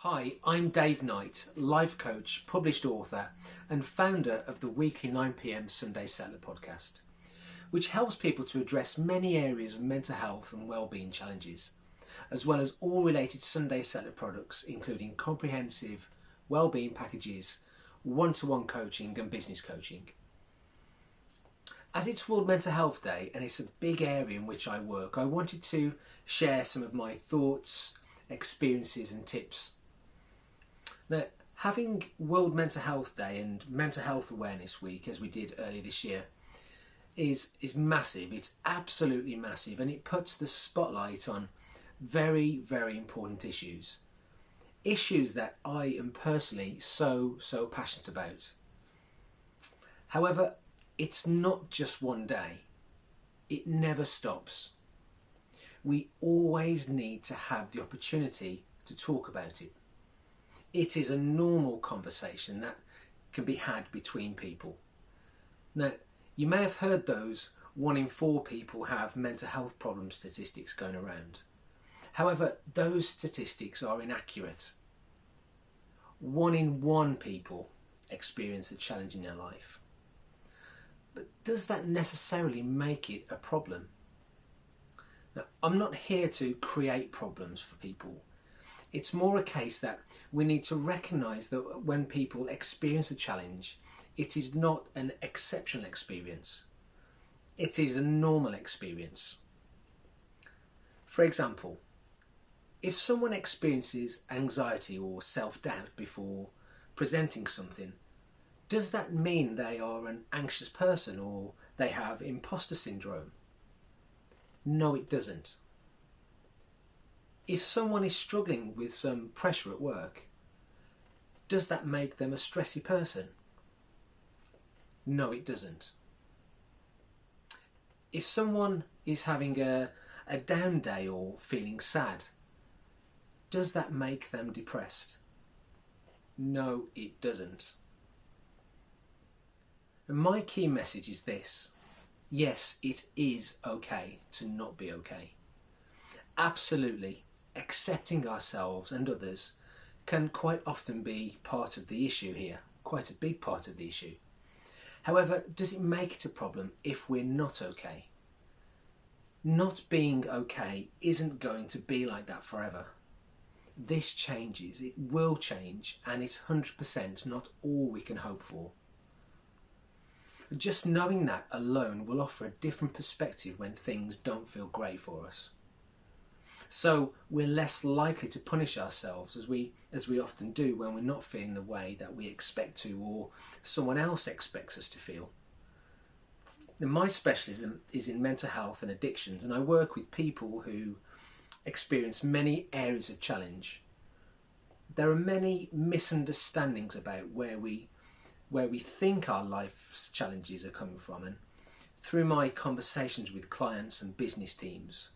Hi, I'm Dave Knight, life coach, published author and founder of the weekly 9pm Sunday Settler podcast, which helps people to address many areas of mental health and well-being challenges, as well as all related Sunday Settler products, including comprehensive well-being packages, one-to-one coaching and business coaching. As it's World Mental Health Day and it's a big area in which I work, I wanted to share some of my thoughts, experiences and tips. Now, having World Mental Health Day and Mental Health Awareness Week, as we did earlier this year, is massive. It's absolutely massive, and it puts the spotlight on very, very important issues. Issues that I am personally so passionate about. However, it's not just one day. It never stops. We always need to have the opportunity to talk about it. It is a normal conversation that can be had between people. Now, you may have heard those 1 in 4 people have mental health problems statistics going around. However, those statistics are inaccurate. 1 in 1 people experience a challenge in their life. But does that necessarily make it a problem? Now, I'm not here to create problems for people. It's more a case that we need to recognise that when people experience a challenge, it is not an exceptional experience. It is a normal experience. For example, if someone experiences anxiety or self-doubt before presenting something, does that mean they are an anxious person or they have imposter syndrome? No, it doesn't. If someone is struggling with some pressure at work, does that make them a stressy person? No, it doesn't. If someone is having a down day or feeling sad, does that make them depressed? No, it doesn't. And my key message is this: yes, it is okay to not be okay. Absolutely. Accepting ourselves and others can quite often be part of the issue here, quite a big part of the issue. However, does it make it a problem if we're not okay? Not being okay isn't going to be like that forever. This changes, it will change, and it's 100% not all we can hope for. Just knowing that alone will offer a different perspective when things don't feel great for us. So we're less likely to punish ourselves as we often do when we're not feeling the way that we expect to or someone else expects us to feel. Now, my specialism is in mental health and addictions, and I work with people who experience many areas of challenge. There are many misunderstandings about where we think our life's challenges are coming from, and through my conversations with clients and business teams,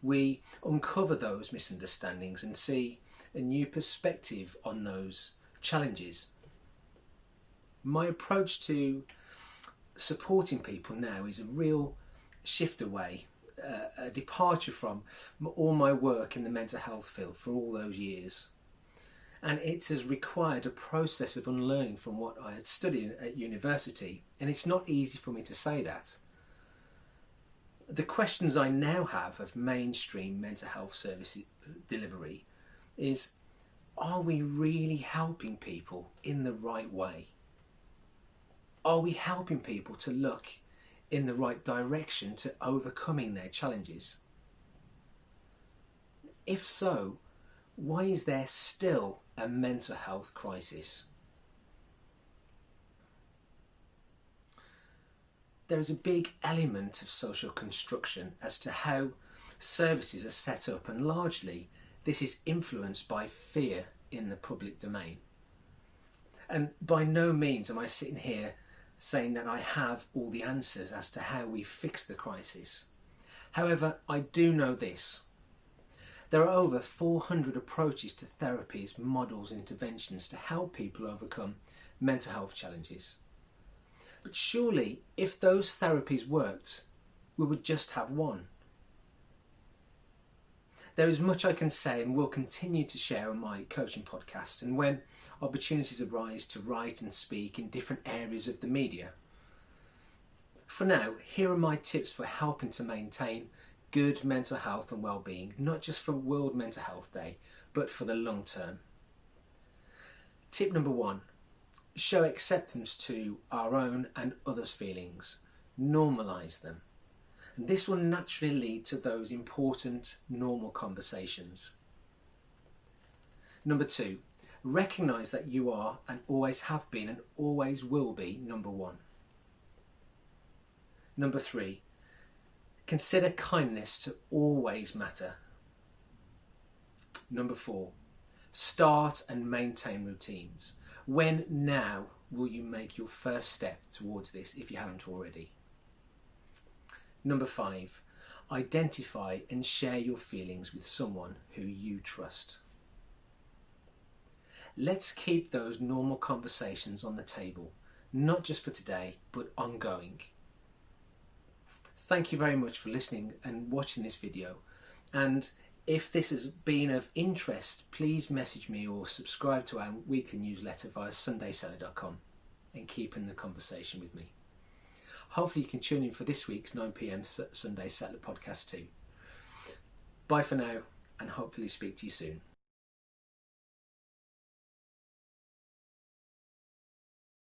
we uncover those misunderstandings and see a new perspective on those challenges. My approach to supporting people now is a real shift away, a departure from all my work in the mental health field for all those years. And it has required a process of unlearning from what I had studied at university, and it's not easy for me to say that. The questions I now have of mainstream mental health service delivery is, are we really helping people in the right way? Are we helping people to look in the right direction to overcoming their challenges? If so, why is there still a mental health crisis? There is a big element of social construction as to how services are set up, and largely this is influenced by fear in the public domain. And by no means am I sitting here saying that I have all the answers as to how we fix the crisis. However, I do know this. There are over 400 approaches to therapies, models, interventions to help people overcome mental health challenges. But surely, if those therapies worked, we would just have one. There is much I can say and will continue to share on my coaching podcast, and when opportunities arise to write and speak in different areas of the media. For now, here are my tips for helping to maintain good mental health and well-being, not just for World Mental Health Day, but for the long term. Tip number 1, show acceptance to our own and others' feelings. Normalise them. And this will naturally lead to those important, normal conversations. Number 2, recognise that you are and always have been and always will be number 1. Number 3, consider kindness to always matter. Number 4, start and maintain routines. When now will you make your first step towards this if you haven't already? Number 5, identify and share your feelings with someone who you trust. Let's keep those normal conversations on the table, not just for today, but ongoing. Thank you very much for listening and watching this video. And if this has been of interest, please message me or subscribe to our weekly newsletter via sundaysettler.com and keep in the conversation with me. Hopefully you can tune in for this week's 9 PM Sunday Settler podcast too. Bye for now, and hopefully speak to you soon.